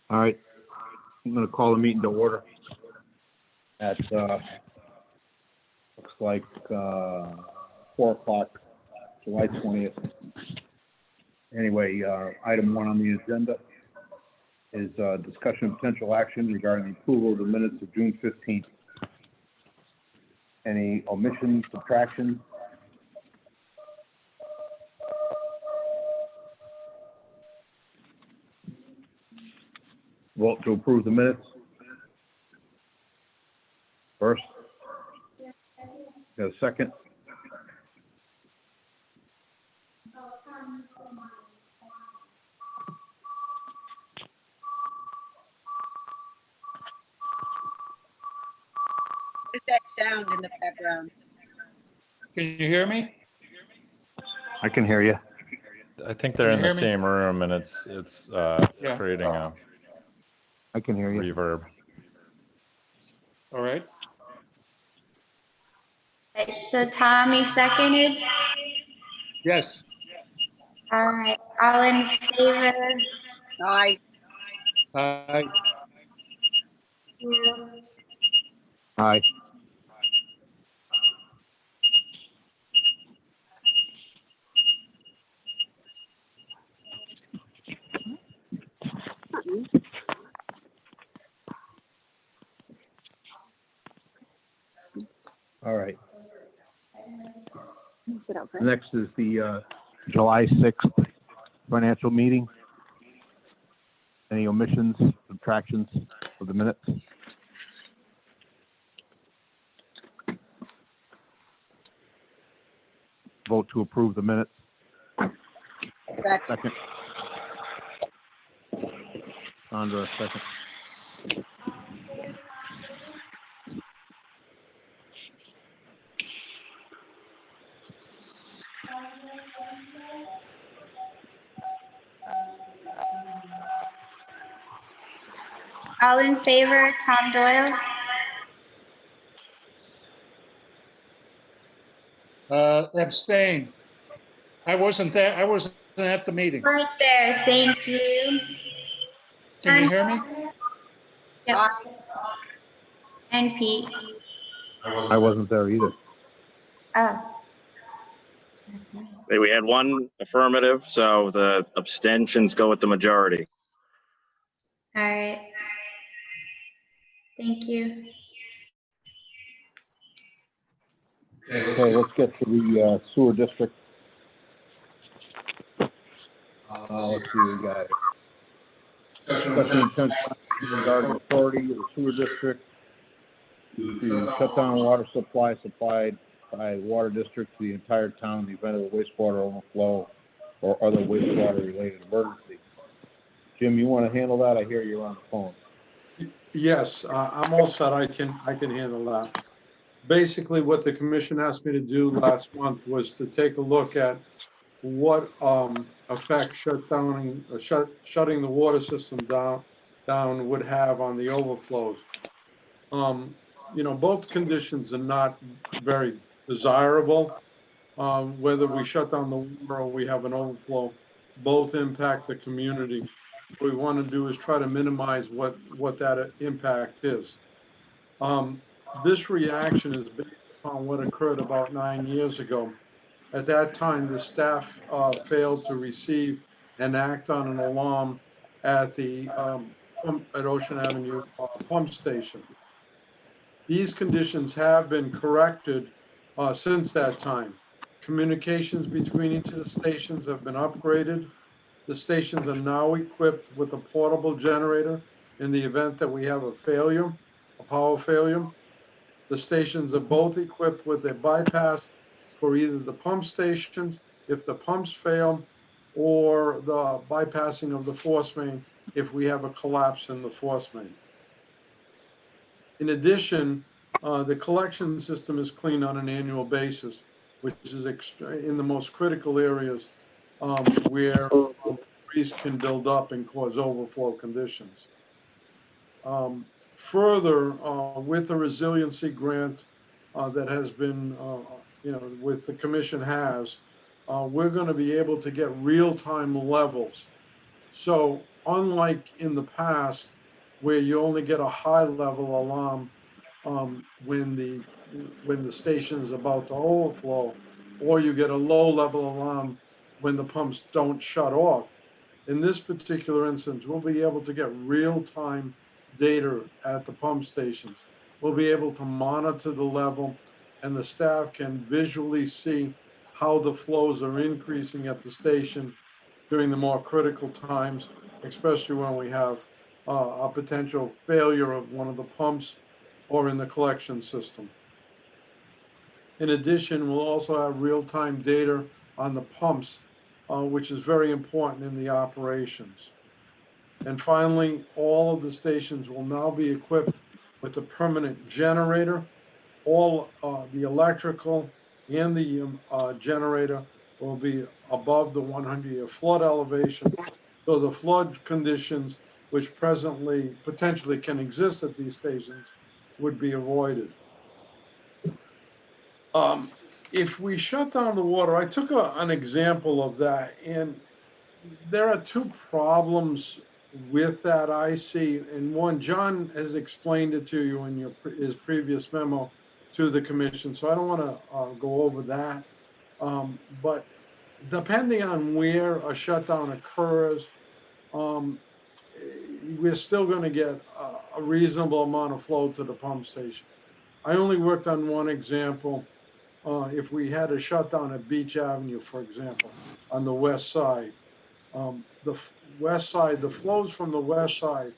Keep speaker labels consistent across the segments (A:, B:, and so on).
A: All right, I'm gonna call the meeting to order at, looks like, 4 o'clock, July 20th. Anyway, item 1 on the agenda is, discussion of potential action regarding the approval of the minutes of June 15th. Any omissions, subtractions? Vote to approve the minutes. First. Got a second?
B: What is that sound in the background?
C: Can you hear me?
A: I can hear you.
D: I think they're
C: Can
D: in
C: you
D: the
C: hear me?
D: same room and it's
C: Yeah.
D: creating a
A: I can hear you.
D: reverb.
C: All right.
E: Okay, so Tommy seconded.
C: Yes.
E: All right, all in favor?
B: Aye.
C: Aye.
E: You.
A: Aye. All right. Next is the July 6th financial meeting. Any omissions, subtractions of the minutes? Vote to approve the minutes.
B: Second.
A: Second. Sandra, second.
E: All in favor, Tom Doyle?
C: Abstain. I wasn't there. I wasn't at the meeting.
E: Right there, thank you.
C: Can you hear me?
E: Yep,
B: Aye.
E: and Pete.
A: I wasn't there either.
E: Oh. That's nice.
F: We had one affirmative, so the abstentions go with the majority.
E: All right. Thank you.
A: Okay, let's get to the sewer district. Let's see, we got discussion intent regarding authority of the sewer district to shut down water supply supplied by water district to the entire town in the event of a wastewater overflow or other wastewater related emergency. Jim, you want to handle that? I hear you're on the phone.
G: Yes, I'm all set. I can handle that. Basically, what the commission asked me to do last month was to take a look at what effect shutting the water system down would have on the overflows. You know, both conditions are not very desirable. Whether we shut down the water or we have an overflow, both impact the community. What we want to do is try to minimize what that impact is. This reaction is based upon what occurred about 9 years ago. At that time, the staff failed to receive and act on an alarm at the at Ocean Avenue pump station. These conditions have been corrected since that time. Communications between each of the stations have been upgraded. The stations are now equipped with a portable generator in the event that we have a failure, a power failure. The stations are both equipped with a bypass for either the pump stations, if the pumps fail, or the bypassing of the force main if we have a collapse in the force main. In addition, the collection system is cleaned on an annual basis, which is in the most critical areas where grease can build up and cause overflow conditions. Further, with the resiliency grant that has been, with the commission we're going to be able to get real-time levels. So unlike in the past, where you only get a high level alarm when the station is about to overflow, or you get a low level alarm when the pumps don't shut off. In this particular instance, we'll be able to get real-time data at the pump stations. We'll be able to monitor the level, and the staff can visually see how the flows are increasing at the station during the more critical times, especially when we have a potential failure of one of the pumps or in the collection system. In addition, we'll also have real-time data on the pumps, which is very important in the operations. And finally, all of the stations will now be equipped with a permanent generator. All the electrical and the generator will be above the 100-year flood elevation. So the flood conditions, which presently potentially can exist at these stations, would be avoided. If we shut down the water, I took an example of that, and there are two problems with that I see. And one, John has explained it to you in his previous memo to the commission, so I don't want to go over that. But depending on where a shutdown occurs, we're still going to get a reasonable amount of flow to the pump station. I only worked on one example. If we had a shutdown at Beach Avenue, for example, on the west side, the west side, the flows from the west side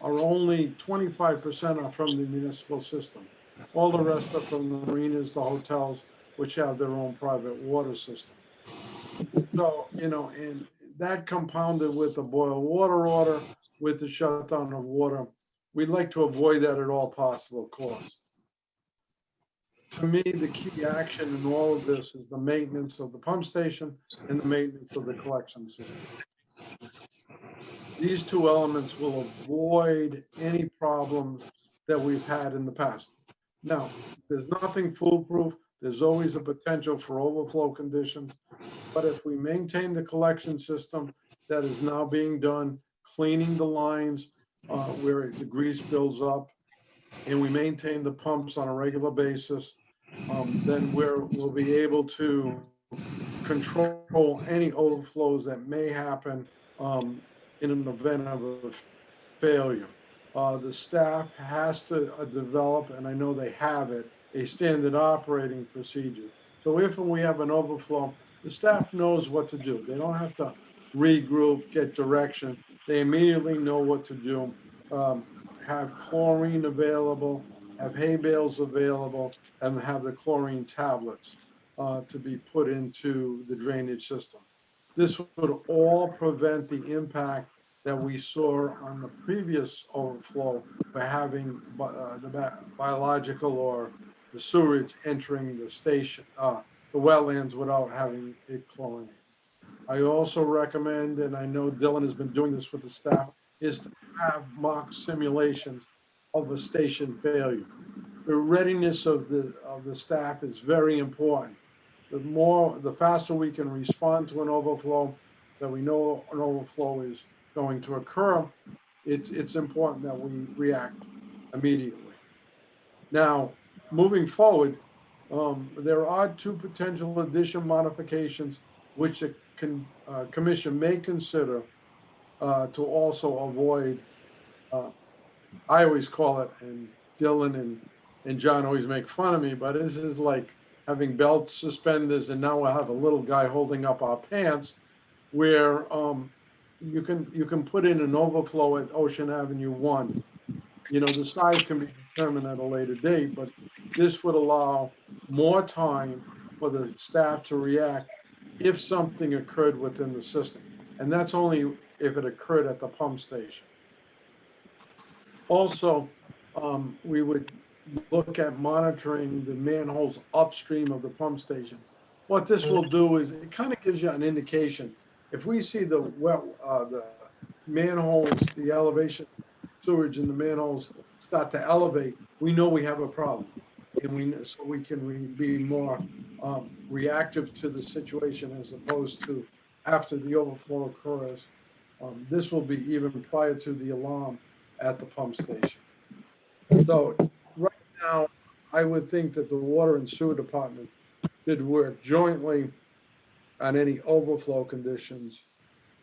G: are only 25% are from the municipal system. All the rest are from the marinas, the hotels, which have their own private water system. So, and that compounded with the boil water order, with the shutdown of water, we'd like to avoid that at all possible costs. To me, the key action in all of this is the maintenance of the pump station and the maintenance of the collection system. These two elements will avoid any problems that we've had in the past. Now, there's nothing foolproof. There's always a potential for overflow conditions. But if we maintain the collection system that is now being done, cleaning the lines where the grease builds up, and we maintain the pumps on a regular basis, then we'll be able to control any overflows that may happen in an event of a failure. The staff has to develop, and I know they have it, a standard operating procedure. So if we have an overflow, the staff knows what to do. They don't have to regroup, get direction. They immediately know what to do. Have chlorine available, have hay bales available, and have the chlorine tablets to be put into the drainage system. This would all prevent the impact that we saw on the previous overflow by having the biological or the sewage entering the station, the wetlands without having it chlorinated. I also recommend, and I know Dylan has been doing this with the staff, is to have mock simulations of a station failure. The readiness of the staff is very important. The faster we can respond to an overflow, that we know an overflow is going to occur, it's important that we react immediately. Now, moving forward, there are two potential addition modifications which the commission may consider to also avoid, I always call it, and Dylan and John always make fun of me, but this is like having belt suspenders, and now we'll have a little guy holding up our pants, where you can put in an overflow at Ocean Avenue 1. The size can be determined at a later date, but this would allow more time for the staff to react if something occurred within the system. And that's only if it occurred at the pump station. Also, we would look at monitoring the manholes upstream of the pump station. What this will do is it kind of gives you an indication. If we see the manholes, the elevation, sewage in the manholes start to elevate, we know we have a problem, and so we can be more reactive to the situation as opposed to after the overflow occurs This will be even prior to the alarm at the pump station. So right now, I would think that the water and sewer department should work jointly on any overflow conditions.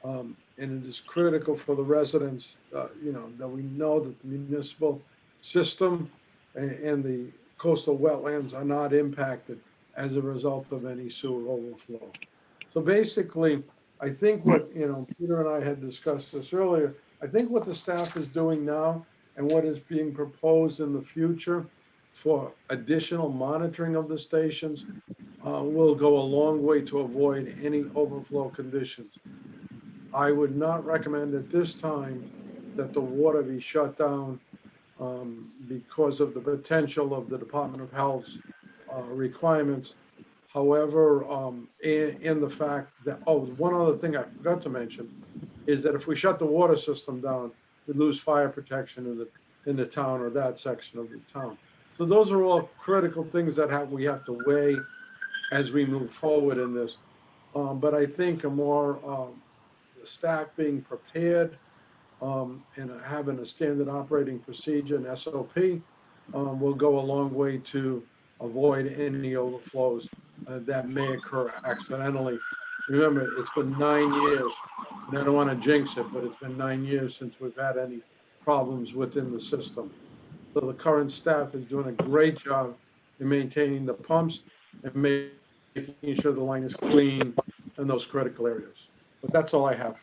G: And it is critical for the residents, that we know that the municipal system and the coastal wetlands are not impacted as a result of any sewer overflow. So basically, I think what, Peter and I had discussed this earlier, I think what the staff is doing now and what is being proposed in the future for additional monitoring of the stations will go a long way to avoid any overflow conditions. I would not recommend at this time that the water be shut down because of the potential of the Department of Health's requirements. However, in the fact that, one other thing I forgot to mention is that if we shut the water system down, we lose fire protection in the town or that section of the town. So those are all critical things that we have to weigh as we move forward in this. But I think a more staff being prepared and having a standard operating procedure and SOP will go a long way to avoid any overflows that may occur accidentally. Remember, it's been 9 years, and I don't want to jinx it, but it's been 9 years since we've had any problems within the system. So the current staff is doing a great job in maintaining the pumps and making sure the line is clean in those critical areas. But that's all I have.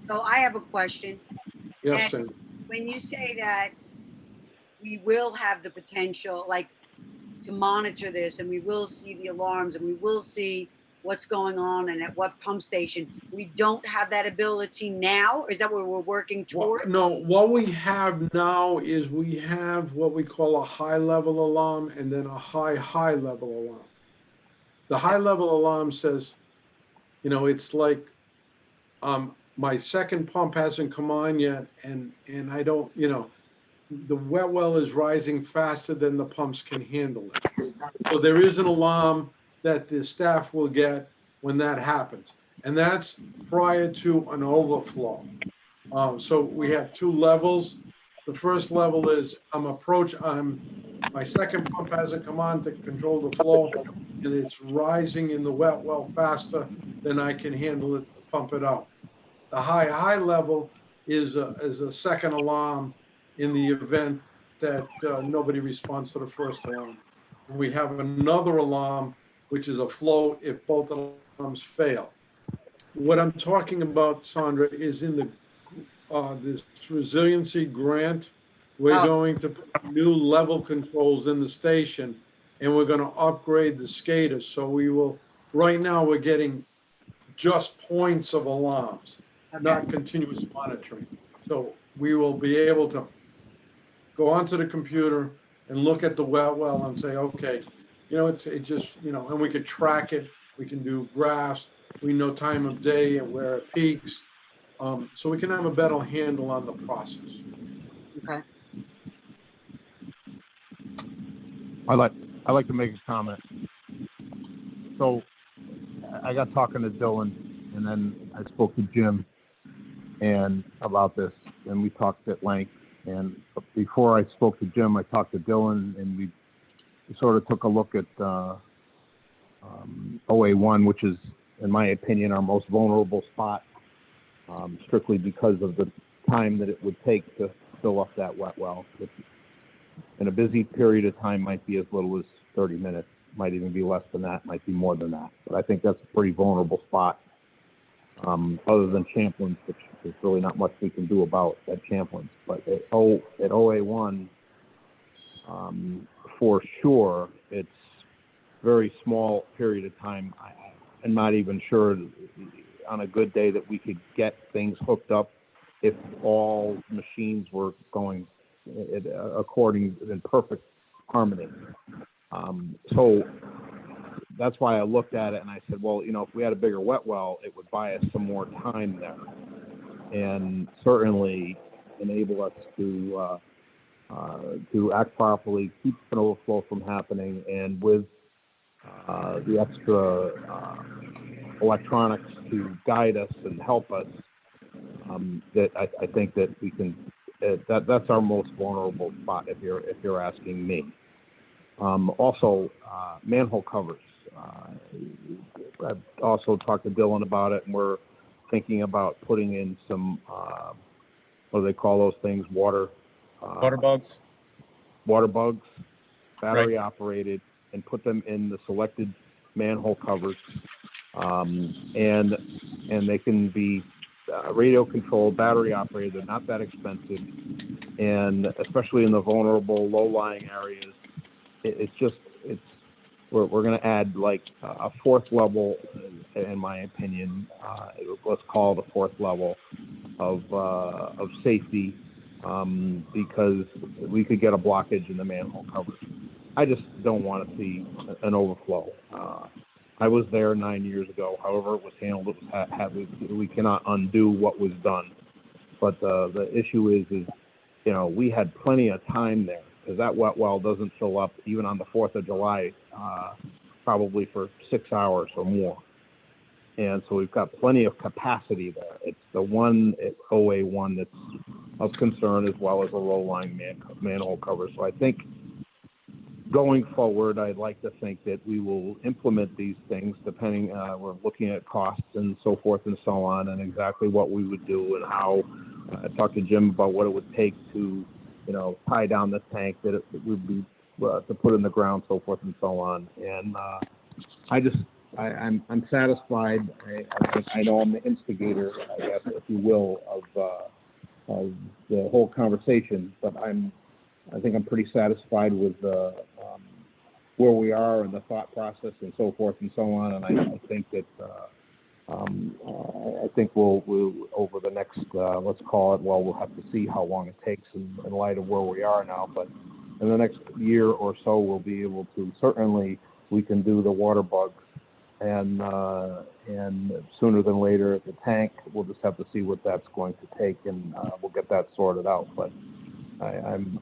B: So I have a question.
G: Yes,
B: And
G: Sandy.
B: when you say that we will have the potential, like, to monitor this, and we will see the alarms, and we will see what's going on and at what pump station, we don't have that ability now? Is that what we're working toward?
G: No, what we have now is we have what we call a high level alarm and then a high level alarm. The high level alarm says, it's like, my second pump hasn't come on yet, and I don't, the wet well is rising faster than the pumps can handle it. So there is an alarm that the staff will get when that happens, and that's prior to an overflow. So we have two levels. The first level is my second pump hasn't come on to control the flow, and it's rising in the wet well faster than I can handle it to pump it out. The high level is a second alarm in the event that nobody responds to the first alarm. And we have another alarm, which is a flow if both alarms fail. What I'm talking about, Sandra, is in this resiliency grant, we're going to put new level controls in the station, and we're going to upgrade the skaters. So right now we're getting just points of alarms, not continuous monitoring. So we will be able to go onto the computer and look at the well and say, okay, and we could track it. We can do graphs. We know time of day and where it peaks. So we can have a better handle on the process.
B: Okay.
A: I'd like to make a comment. So I got talking to Dylan, and then I spoke to Jim and about this, and we talked at length. And before I spoke to Jim, I talked to Dylan, and we sort of took a look at OA1, which is, in my opinion, our most vulnerable spot, strictly because of the time that it would take to fill up that wet well, which in a busy period of time might be as little as 30 minutes, might even be less than that, might be more than that. But I think that's a pretty vulnerable spot, other than Champlain's, which there's really not much we can do about at Champlain's. But at OA1, for sure, it's very small period of time. I'm not even sure on a good day that we could get things hooked up if all machines were going according in perfect harmony. So that's why I looked at it and I said, well, if we had a bigger wet well, it would buy us some more time there and certainly enable us to act properly, keep an overflow from happening, and with the extra electronics to guide us and help us, that I think that we can. That's our most vulnerable spot, if you're asking me. Also, manhole covers. I've also talked to Dylan about it, and we're thinking about putting in some, what do they call those things? Water
H: bugs.
A: Water bugs, battery operated, and put them in the selected manhole covers. And they can be radio controlled, battery operated. They're not that expensive, and especially in the vulnerable, low-lying areas, we're going to add like a fourth level, in my opinion. Let's call it a fourth level of safety, because we could get a blockage in the manhole covers. I just don't want to see an overflow. I was there 9 years ago. However it was handled, we cannot undo what was done. But the issue is, we had plenty of time there, because that wet well doesn't fill up even on the 4th of July, probably for 6 hours or more. And so we've got plenty of capacity there. It's the one at OA1 that's of concern, as well as the low-lying manhole cover. So I think going forward, I'd like to think that we will implement these things depending, we're looking at costs and so forth and so on, and exactly what we would do and how. I talked to Jim about what it would take to, tie down the tank that it would be to put in the ground, so forth and so on. And I'm satisfied. I know I'm the instigator, I guess, if you will, of the whole conversation, but I think I'm pretty satisfied with where we are and the thought process and so forth and so on. And I think that I think we'll over the next let's call it, we'll have to see how long it takes in light of where we are now. But in the next year or so, we'll be able to, certainly we can do the water bugs, and sooner than later the tank. We'll just have to see what that's going to take, and we'll get that sorted out. But I'm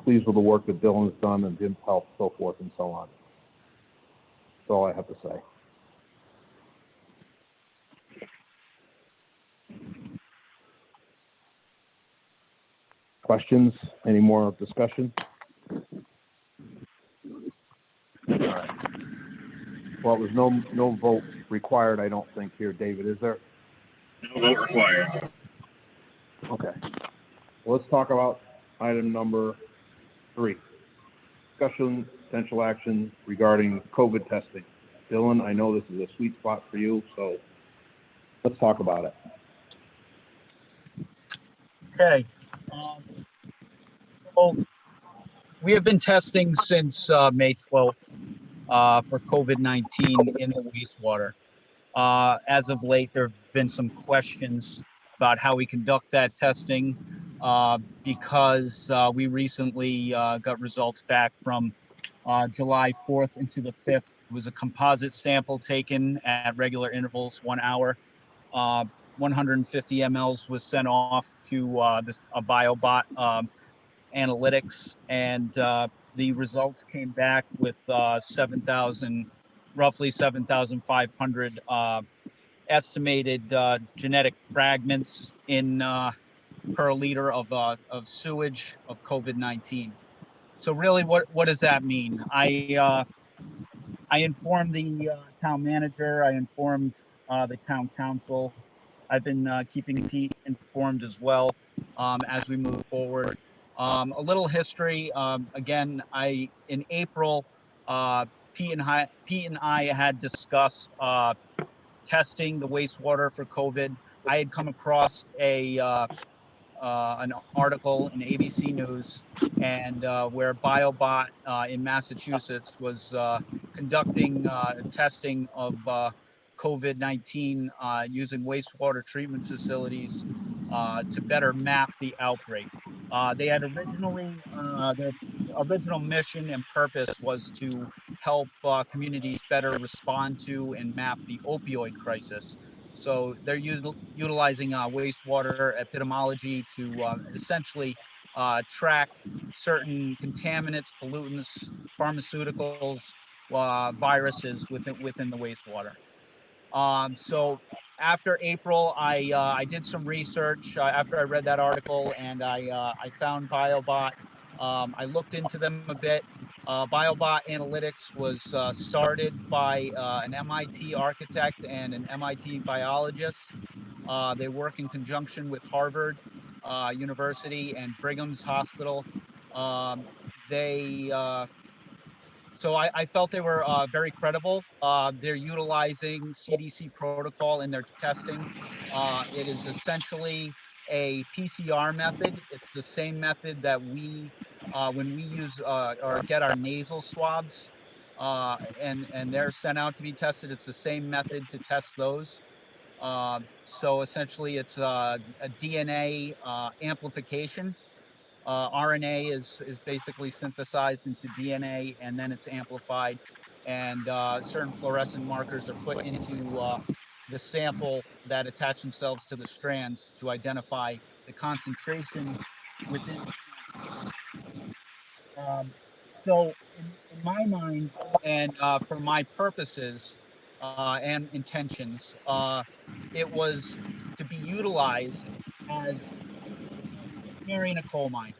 A: pleased with the work that Dylan's done and Jim's help, so forth and so on. That's all I have to say. Questions? Any more discussion? All right. Well, there's no vote required, I don't think, here, David, is there?
F: No vote required.
A: Okay. Well, let's talk about item number 3. Discussion, potential action regarding COVID testing. Dylan, I know this is a sweet spot for you, so let's talk about it.
H: Okay. So we have been testing since May 12th for COVID-19 in the wastewater. As of late, there have been some questions about how we conduct that testing because we recently got results back from July 4th into the 5th. It was a composite sample taken at regular intervals, 1 hour. 150 mLs was sent off to a BioBot analytics, and the results came back with roughly 7,500 estimated genetic fragments in per liter of sewage of COVID-19. So really, what does that mean? I informed the town manager. I informed the town council. I've been keeping Pete informed as well as we move forward. A little history. Again, in April, Pete and I had discussed testing the wastewater for COVID. I had come across an article in ABC News, and where BioBot in Massachusetts was conducting testing of COVID-19 using wastewater treatment facilities to better map the outbreak. They had originally, their original mission and purpose was to help communities better respond to and map the opioid crisis. So they're utilizing wastewater epidemiology to essentially track certain contaminants, pollutants, pharmaceuticals, viruses within the wastewater. So after April, I did some research after I read that article, and I found BioBot. I looked into them a bit. BioBot Analytics was started by an MIT architect and an MIT biologist. They work in conjunction with Harvard University and Brigham's Hospital. They So I felt they were very credible. They're utilizing CDC protocol in their testing. It is essentially a PCR method. It's the same method that when we use or get our nasal swabs, and they're sent out to be tested. It's the same method to test those. So essentially, it's a DNA amplification. RNA is basically synthesized into DNA, and then it's amplified, and certain fluorescent markers are put into the sample that attach themselves to the strands to identify the concentration within. So in my mind, and for my purposes and intentions, it was to be utilized as canary in a coal mine.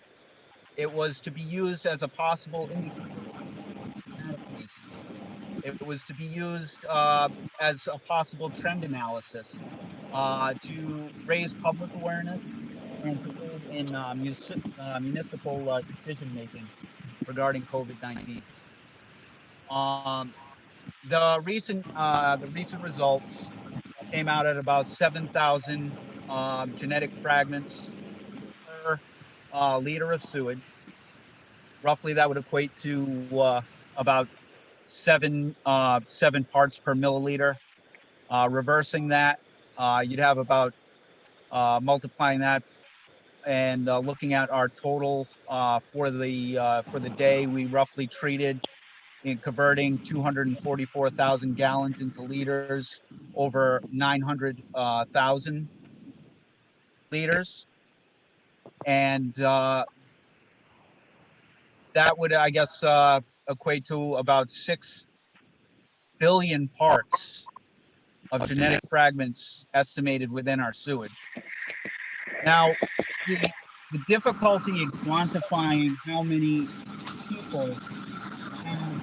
H: It was to be used as a possible indicator of databases. It was to be used as a possible trend analysis to raise public awareness and to aid in municipal decision making regarding COVID-19. The recent results came out at about 7,000 genetic fragments per liter of sewage. Roughly, that would equate to about seven parts per milliliter. Reversing that, you'd have about multiplying that and looking at our total for the day. We roughly treated in converting 244,000 gallons into liters, over 900,000 liters, and that would, I guess, equate to about 6 billion parts of genetic fragments estimated within our sewage. Now, the difficulty in quantifying how many people have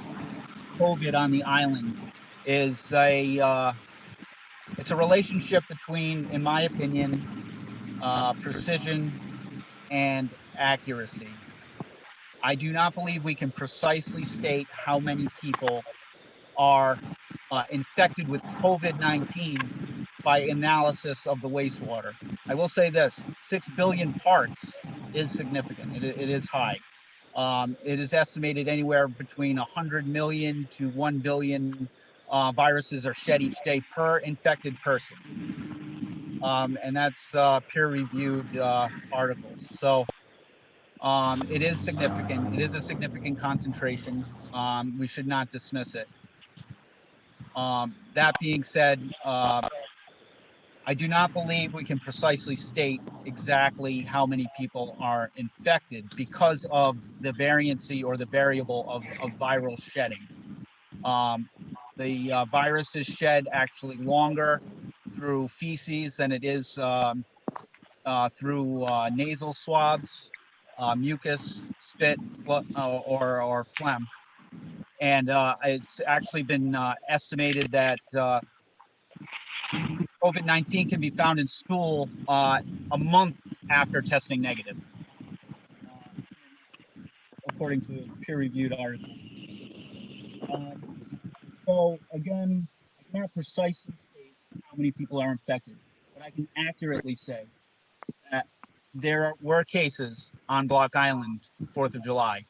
H: COVID on the island is it's a relationship between, in my opinion, precision and accuracy. I do not believe we can precisely state how many people are infected with COVID-19 by analysis of the wastewater. I will say this, 6 billion parts is significant. It is high. It is estimated anywhere between 100 million to 1 billion viruses are shed each day per infected person. And that's peer-reviewed articles. So it is significant. It is a significant concentration. We should not dismiss it. That being said, I do not believe we can precisely state exactly how many people are infected because of the variancy or the variable of viral shedding. The virus is shed actually longer through feces than it is through nasal swabs, mucus, spit, or phlegm. And it's actually been estimated that COVID-19 can be found in stool a month after testing negative, according to peer-reviewed articles. So again, I cannot precisely state how many people are infected, but I can accurately say that there were cases on Block Island 4th of July.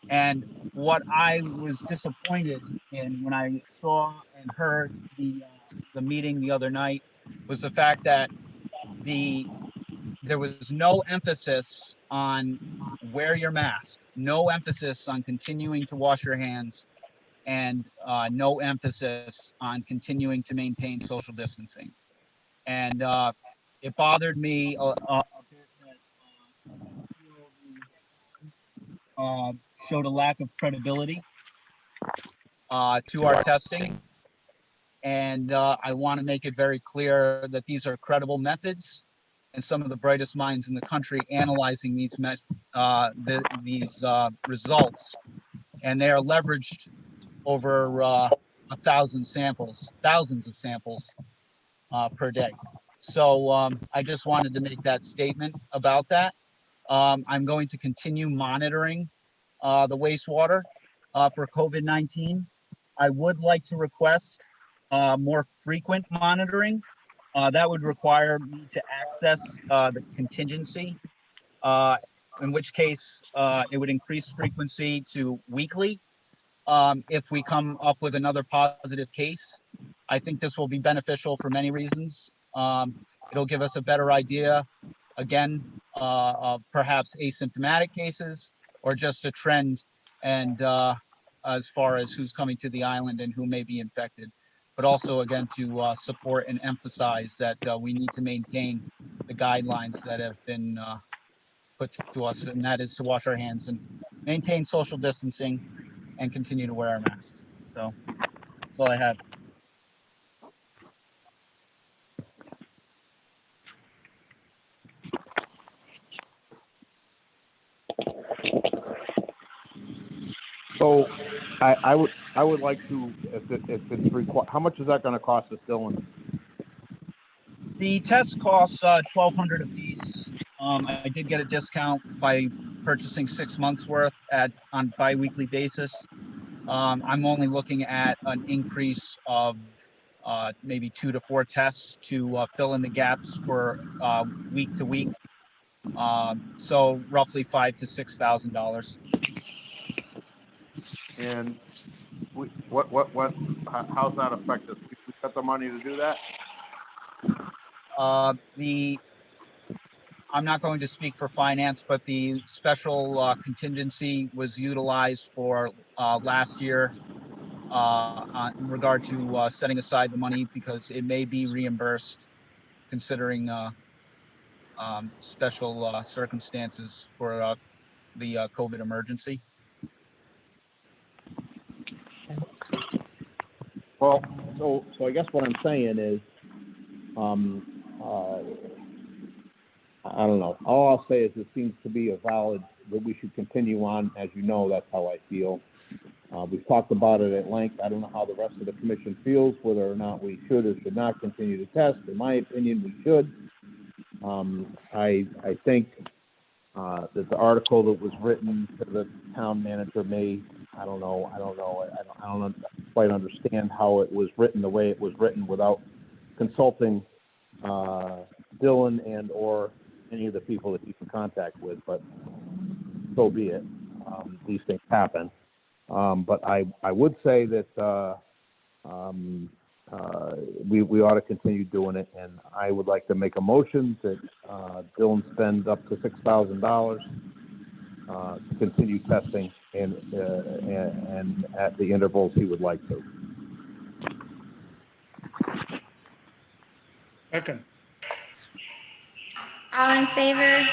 H: And what I was disappointed in when I saw and heard the meeting the other night was the fact that there was no emphasis on wear your mask, no emphasis on continuing to wash your hands, and no emphasis on continuing to maintain social distancing. And it bothered me a bit that showed a lack of credibility. to our testing. And I want to make it very clear that these are credible methods, and some of the brightest minds in the country analyzing these results, and they are leveraged over 1,000 samples, thousands of samples per day. So I just wanted to make that statement about that. I'm going to continue monitoring the wastewater for COVID-19. I would like to request more frequent monitoring. That would require me to access the contingency, in which case it would increase frequency to weekly. If we come up with another positive case, I think this will be beneficial for many reasons. It'll give us a better idea, again, of perhaps asymptomatic cases or just a trend, and as far as who's coming to the island and who may be infected. But also, again, to support and emphasize that we need to maintain the guidelines that have been put to us, and that is to wash our hands and maintain social distancing and continue to wear our masks. So that's all I have.
A: So I would like to, if it's required, how much is that gonna cost us, Dylan?
H: The test costs $1,200 a piece. I did get a discount by purchasing 6 months worth on bi-weekly basis. I'm only looking at an increase of maybe 2 to 4 tests to fill in the gaps for week to week. So roughly $5,000 to $6,000.
A: And how's that affect us? We got the money to do that?
H: I'm not going to speak for finance, but the special contingency was utilized for last year in regard to setting aside the money because it may be reimbursed considering special circumstances for the COVID emergency.
A: Well, so I guess what I'm saying is, I don't know. All I'll say is it seems to be a valid, that we should continue on. As you know, that's how I feel. We've talked about it at length. I don't know how the rest of the commission feels, whether or not we should or should not continue to test. In my opinion, we should. I think that the article that was written to the town manager I don't quite understand how it was written the way it was written without consulting Dylan and or any of the people that he's in contact with, but so be it. These things happen. But I would say that we ought to continue doing it, and I would like to make a motion that Dylan spends up to $6,000 to continue testing and at the intervals he would like to.
C: Second.
E: All in favor?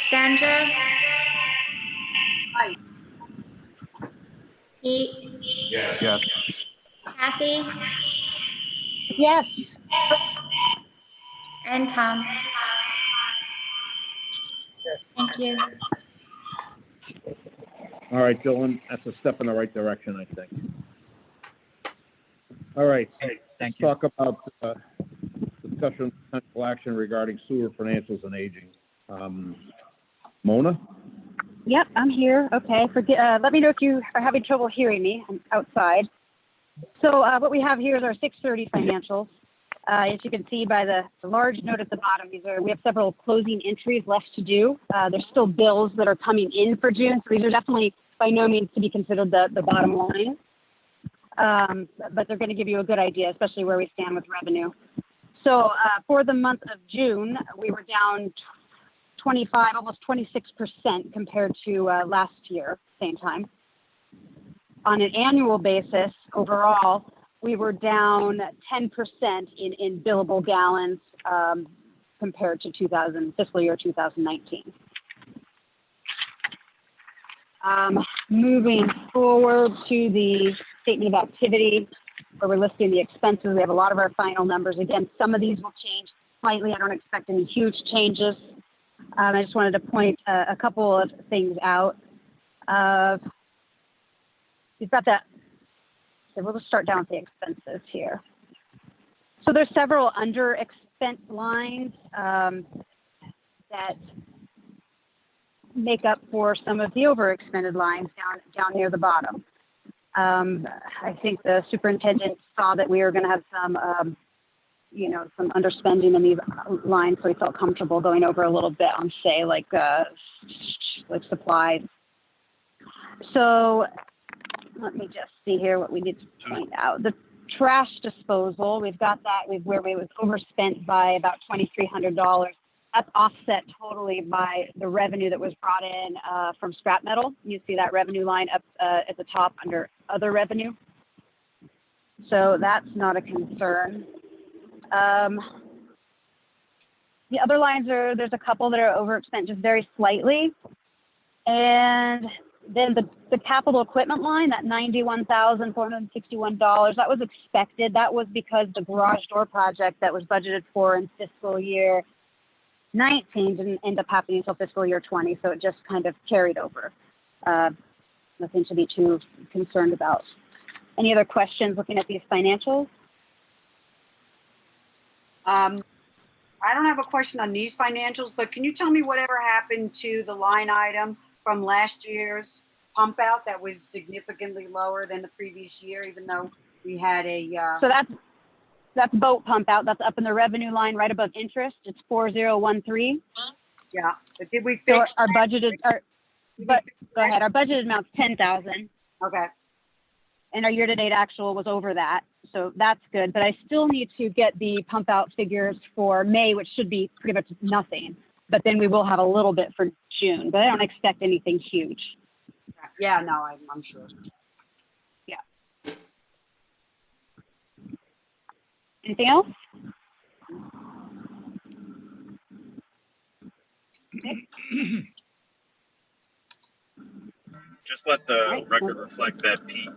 E: Sandra?
B: Aye.
E: Pete?
A: Yes.
E: Kathy?
I: Yes.
E: And Tom? Thank you.
A: All right, Dylan, that's a step in the right direction, I think. All right.
H: Thank you.
A: Talk about discussion of potential action regarding sewer financials and aging. Mona?
I: Yep, I'm here. Okay. Let me know if you are having trouble hearing me. I'm outside. So what we have here is our 6/30 financials. As you can see by the large note at the bottom, we have several closing entries left to do. There's still bills that are coming in for June, so these are definitely by no means to be considered the bottom line. But they're going to give you a good idea, especially where we stand with revenue. So for the month of June, we were down 25, almost 26% compared to last year, same time. On an annual basis, overall, we were down 10% in billable gallons compared to fiscal year 2019. Moving forward to the statement of activity where we're listing the expenses. We have a lot of our final numbers. Again, some of these will change slightly. I don't expect any huge changes. I just wanted to point a couple of things out. We've got that. So we'll just start down with the expenses here. So there's several under expense lines that make up for some of the over expended lines down near the bottom. I think the superintendent saw that we were going to have some, some underspending in these lines, so he felt comfortable going over a little bit on, say, like supplies. So let me just see here what we need to point out. The trash disposal, we've got that where we was overspent by about $2,300. That's offset totally by the revenue that was brought in from scrap metal. You see that revenue line up at the top under other revenue. So that's not a concern. The other lines there's a couple that are overspent just very slightly. And then the capital equipment line, that $91,461, that was expected. That was because the garage door project that was budgeted for in fiscal year 19 didn't end up happening until fiscal year 20, so it just kind of carried over. Nothing to be too concerned about. Any other questions looking at these financials?
B: I don't have a question on these financials, but can you tell me whatever happened to the line item from last year's pump out that was significantly lower than the previous year, even though we had a...
I: So that's boat pump out. That's up in the revenue line right above interest. It's 4013.
B: Yeah, but did we
I: So
B: fix...
I: our budgeted, go ahead. Our budgeted amount's 10,000.
B: Okay.
I: And our year-to-date actual was over that. So that's good. But I still need to get the pump out figures for May, which should be pretty much nothing. But then we will have a little bit for June, but I don't expect anything huge.
B: Yeah, no, I'm sure.
I: Yeah. Anything else?
F: Just let the
I: Right.
F: record reflect that Pete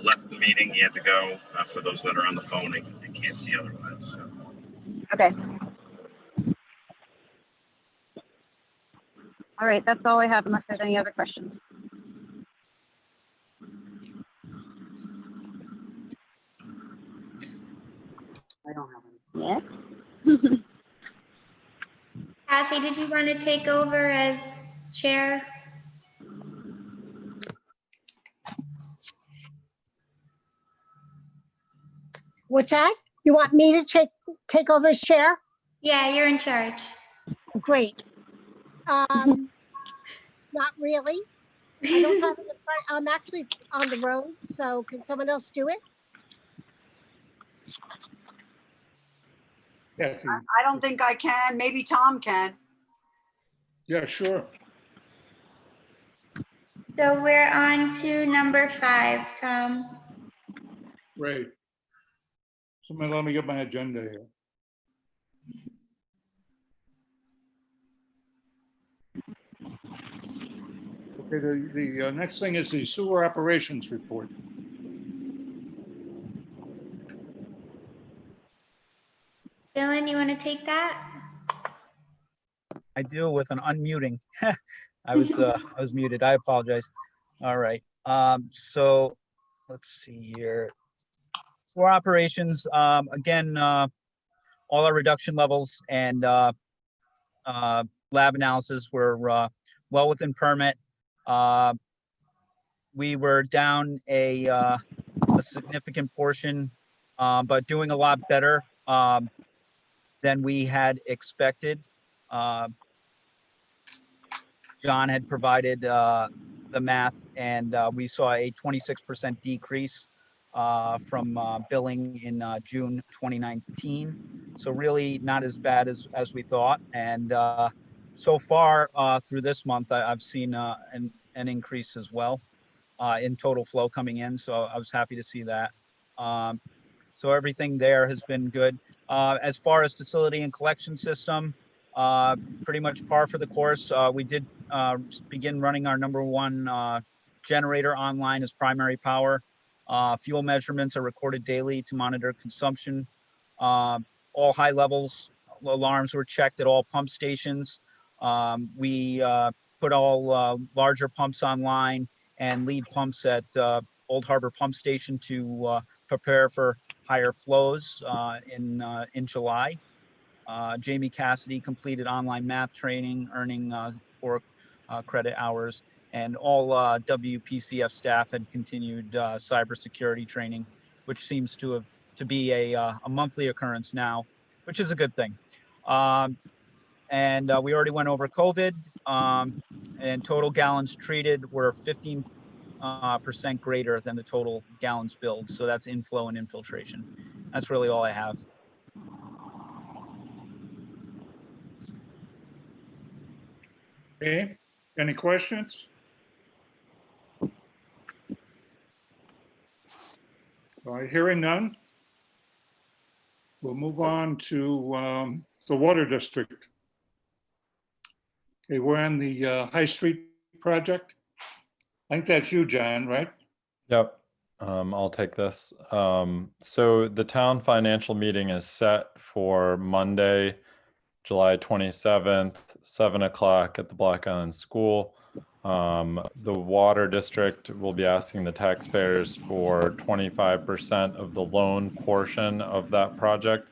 F: left the meeting. He had to go. For those that are on the phone, they can't see otherwise. So.
I: Okay. All right, that's all I have unless there's any other questions.
B: I don't have any.
I: Yes.
E: Kathy, did you want to take over as chair?
J: What's that? You want me to take over as chair?
E: Yeah, you're in charge.
J: Great. Not really. I don't have it in front. I'm actually on the road, so can someone else do it?
C: Kathy,
B: I don't think I can. Maybe Tom can.
C: yeah, sure.
E: So we're on to number 5, Tom.
C: Great. Somebody let me get my agenda here. Okay, the next thing is the sewer operations report.
E: Dylan, you want to take that?
H: I do with an unmuting. I was muted. I apologize. All right. So let's see here. For operations, again, all our reduction levels and lab analysis were well within permit. We were down a significant portion, but doing a lot better than we had expected. John had provided the math, and we saw a 26% decrease from billing in June 2019. So really not as bad as we thought. And so far through this month, I've seen an increase as well in total flow coming in. So I was happy to see that. So everything there has been good. As far as facility and collection system, pretty much par for the course. We did begin running our number 1 generator online as primary power. Fuel measurements are recorded daily to monitor consumption. All high levels alarms were checked at all pump stations. We put all larger pumps online and lead pumps at Old Harbor Pump Station to prepare for higher flows in July. Jamie Cassidy completed online math training, earning 4 credit hours, and all WPCF staff had continued cybersecurity training, which seems to be a monthly occurrence now, which is a good thing. And we already went over COVID, and total gallons treated were 15% greater than the total gallons billed. So that's inflow and infiltration. That's really all I have.
C: Okay, any questions? All right, hearing none. We'll move on to the Water District. Okay, we're on the High Street project. I think that's you, John, right?
D: Yep, I'll take this. So the town financial meeting is set for Monday, July 27th, 7 o'clock at the Black Island School. The Water District will be asking the taxpayers for 25% of the loan portion of that project,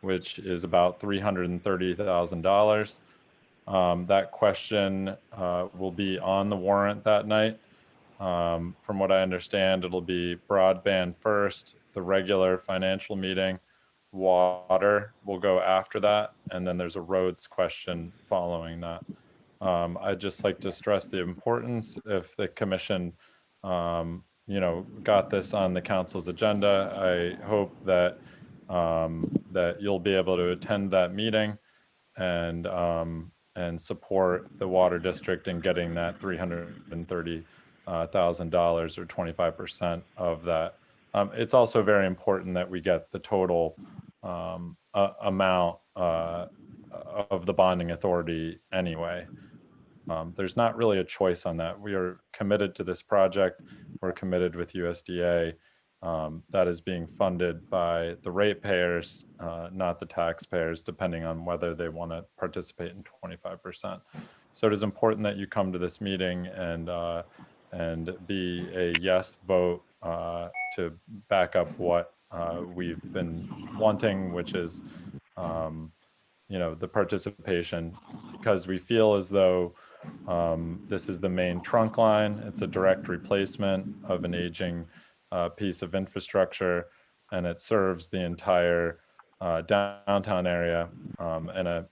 D: which is about $330,000. That question will be on the warrant that night. From what I understand, it'll be broadband first, the regular financial meeting, water will go after that, and then there's a roads question following that. I'd just like to stress the importance, if the commission, got this on the council's agenda, I hope that that you'll be able to attend that meeting and support the Water District in getting that $330,000 or 25% of that. It's also very important that we get the total amount of the bonding authority anyway. There's not really a choice on that. We are committed to this project. We're committed with USDA. That is being funded by the ratepayers, not the taxpayers, depending on whether they want to participate in 25%. So it is important that you come to this meeting and be a yes vote to back up what we've been wanting, which is the participation, because we feel as though this is the main trunk line. It's a direct replacement of an aging piece of infrastructure, and it serves the entire downtown area. And a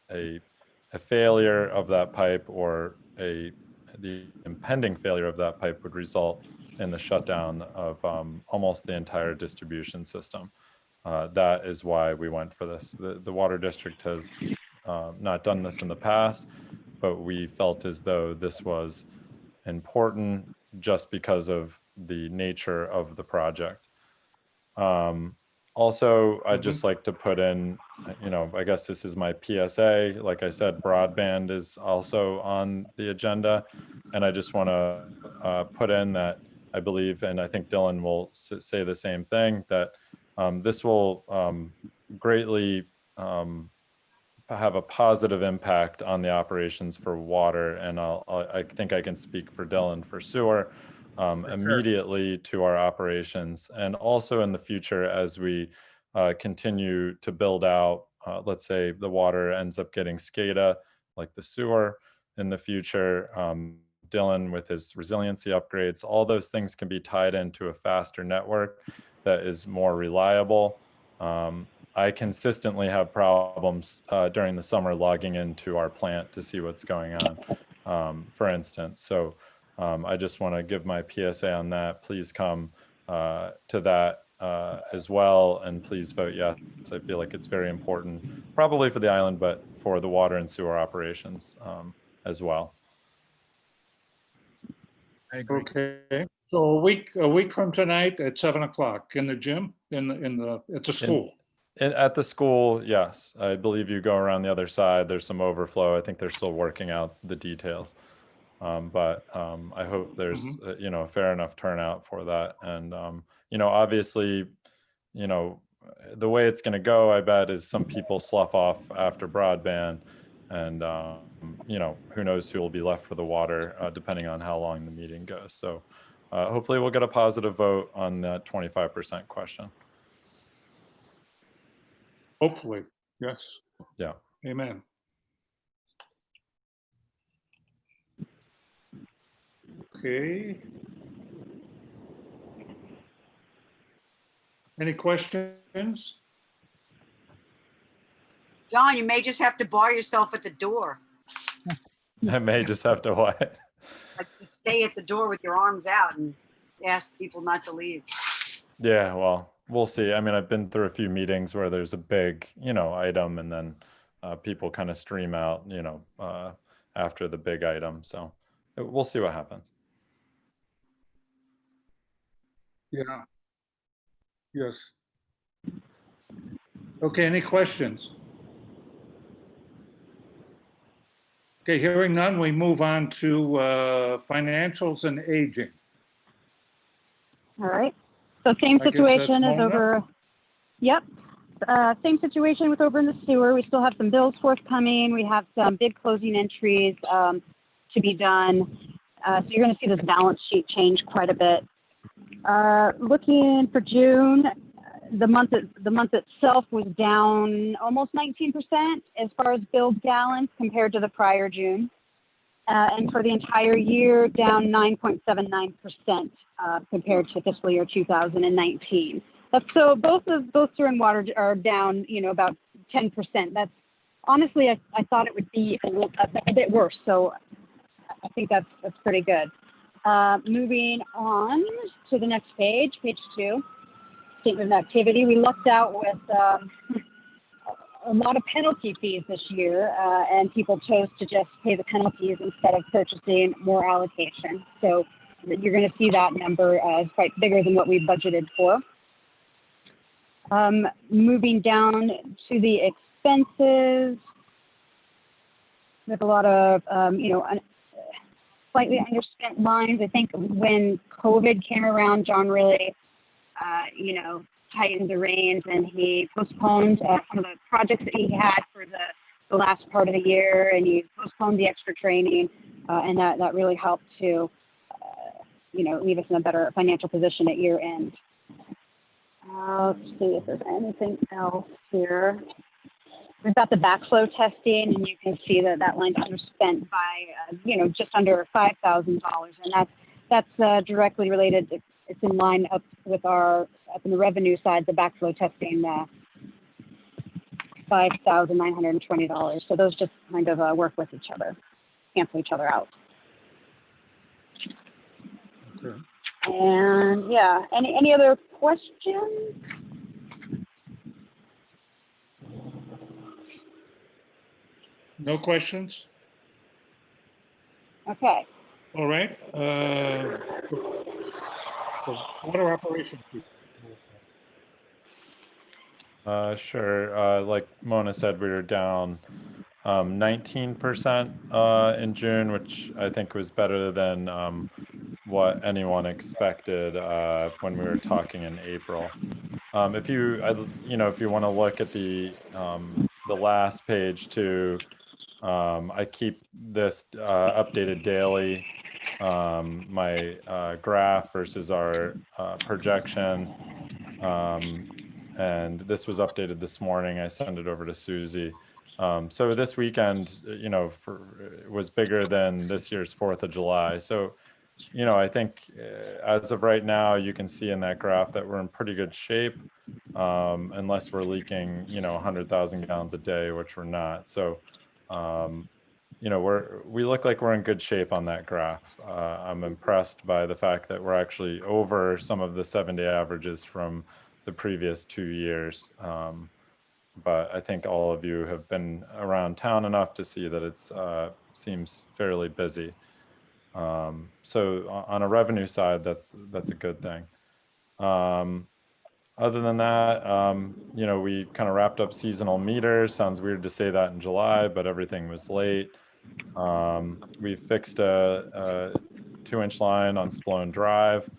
D: failure of that pipe, or the impending failure of that pipe, would result in the shutdown of almost the entire distribution system. That is why we went for this. The Water District has not done this in the past, but we felt as though this was important just because of the nature of the project. Also, I'd just like to put in, I guess this is my PSA. Like I said, broadband is also on the agenda. And I just want to put in that I believe, and I think Dylan will say the same thing, that this will greatly have a positive impact on the operations for water. And I think I can speak for Dylan for sewer. Immediately to our operations, and also in the future as we continue to build out, let's say the water ends up getting SCADA like the sewer in the future. Dylan with his resiliency upgrades, all those things can be tied into a faster network that is more reliable. I consistently have problems during the summer logging into our plant to see what's going on, for instance. So I just want to give my PSA on that. Please come to that as well, and please vote yes. I feel like it's very important, probably for the island, but for the water and sewer operations as well.
H: I agree.
C: Okay, so a week from tonight at 7 o'clock in the gym, at the school.
D: At the school, yes. I believe you go around the other side. There's some overflow. I think they're still working out the details. But I hope there's a fair enough turnout for that. And obviously, the way it's going to go, I bet, is some people slough off after broadband, and who knows who will be left for the water, depending on how long the meeting goes. So hopefully we'll get a positive vote on that 25% question.
C: Hopefully, yes.
D: Yeah.
C: Amen. Okay. Any questions?
B: John, you may just have to bar yourself at the door.
D: I may just have to what?
B: Like stay at the door with your arms out and ask people not to leave.
D: Yeah, well, we'll see. I mean, I've been through a few meetings where there's a big, item, and then people kind of stream out, after the big item. So we'll see what happens.
C: Yeah. Yes. Okay, any questions? Okay, hearing none, we move on to financials and aging.
I: All right. So same
C: I guess that's
I: situation as
C: Mona?
I: over. Yep. Same situation with over in the sewer. We still have some bills forthcoming. We have some big closing entries to be done. So you're going to see this balance sheet change quite a bit. Looking for June, the month itself was down almost 19% as far as billed gallons compared to the prior June. And for the entire year, down 9.79% compared to fiscal year 2019. So both sewer and water are down, about 10%. That's honestly, I thought it would be a bit worse. So I think that's pretty good. Moving on to the next page, page 2, statement of activity. We lucked out with a lot of penalty fees this year, and people chose to just pay the penalties instead of purchasing more allocation. So you're going to see that number as quite bigger than what we budgeted for. Moving down to the expenses, with a lot of, slightly underspent lines. I think when COVID came around, John really, tightened the reins, and he postponed some of the projects that he had for the last part of the year, and he postponed the extra training, and that really helped to, leave us in a better financial position at year end. Let's see if there's anything else here. We've got the backflow testing, and you can see that line's underspent by, just under $5,000, and that's directly related. It's in line up in the revenue side, the backflow testing, $5,920. So those just kind of work with each other, cancel each other out.
C: Okay.
I: And yeah, any other questions?
C: No questions?
I: Okay.
C: All right. Water operations.
D: Sure. Like Mona said, we were down 19% in June, which I think was better than what anyone expected when we were talking in April. If you want to look at the last page too, I keep this updated daily. My graph versus our projection, and this was updated this morning. I sent it over to Susie. So this weekend, was bigger than this year's 4th of July. So, I think as of right now, you can see in that graph that we're in pretty good shape, unless we're leaking, 100,000 gallons a day, which we're not. So, we look like we're in good shape on that graph. I'm impressed by the fact that we're actually over some of the 7-day averages from the previous 2 years. But I think all of you have been around town enough to see that it's seems fairly busy. So on a revenue side, that's a good thing. Other than that, we kind of wrapped up seasonal meters. Sounds weird to say that in July, but everything was late. We fixed a 2-inch line on Sloan Drive.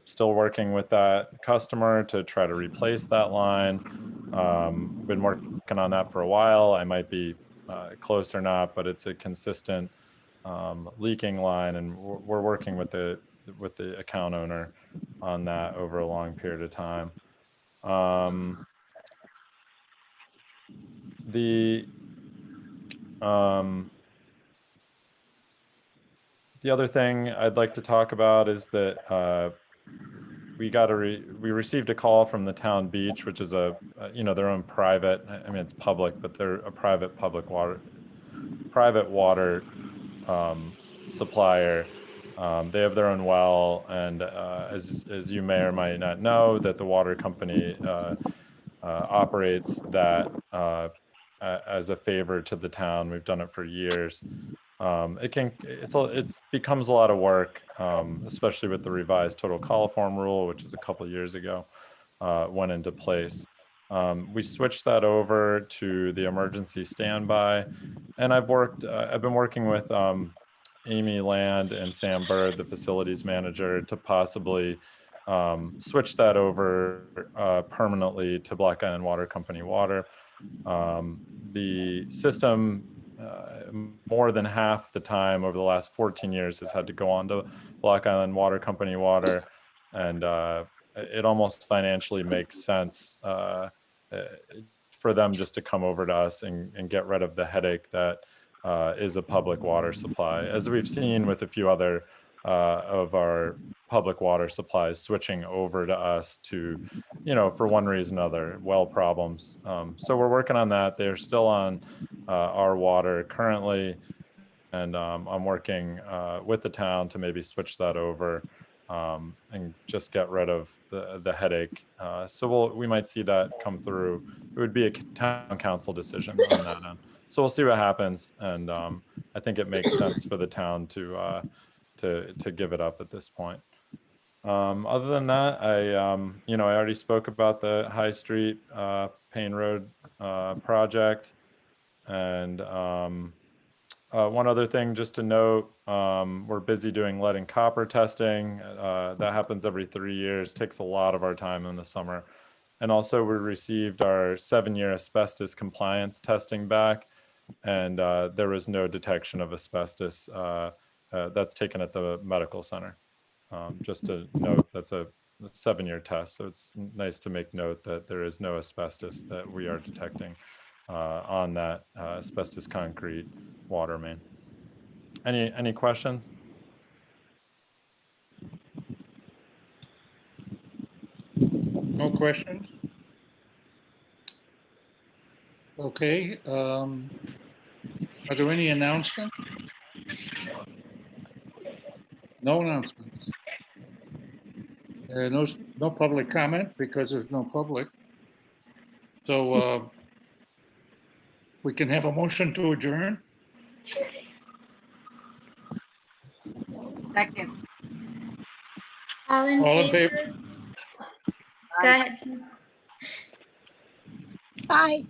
D: Still working with that customer to try to replace that line. Been working on that for a while. I might be close or not, but it's a consistent leaking line, and we're working with the account owner on that over a long period of time. The other thing I'd like to talk about is that we received a call from the town beach, which is their own private. I mean, it's public, but they're a private water supplier. They have their own well, and as you may or might not know, that the water company operates that as a favor to the town. We've done it for years. It becomes a lot of work, especially with the revised total coliform rule, which is a couple of years ago, went into place. We switched that over to the emergency standby, and I've been working with Amy Land and Sam Bird, the facilities manager, to possibly switch that over permanently to Black Island Water Company water. The system, more than half the time over the last 14 years, has had to go on to Black Island Water Company water, and it almost financially makes sense for them just to come over to us and get rid of the headache that is a public water supply, as we've seen with a few other of our public water supplies switching over to us to, for one reason or another, well problems. So we're working on that. They're still on our water currently, and I'm working with the town to maybe switch that over and just get rid of the headache. So we might see that come through. It would be a town council decision on that end. So we'll see what happens, and I think it makes sense for the town to give it up at this point. Other than that, I already spoke about the High Street Payne Road project, and one other thing just to note, we're busy doing lead and copper testing. That happens every 3 years, takes a lot of our time in the summer. And also we received our 7-year asbestos compliance testing back, and there was no detection of asbestos. That's taken at the medical center. Just to note, that's a 7-year test, so it's nice to make note that there is no asbestos that we are detecting on that asbestos concrete water main. Any questions?
C: No questions? Okay. Are there any announcements? No announcements. No public comment because there's no public. So we can have a motion to adjourn.
B: Second.
E: All in
C: All in
E: favor?
C: favor?
E: Go ahead. Sue.
J: Bye.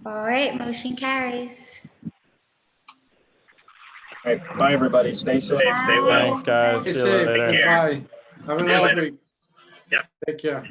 E: All right, motion carries.
F: All right, bye, everybody. Stay safe. Stay well.
D: Thanks, guys.
G: Stay
D: See you
G: safe.
D: later.
F: care.
G: Bye. Have a
F: See you
G: nice
F: later.
G: week.
F: Yep.
G: Take care.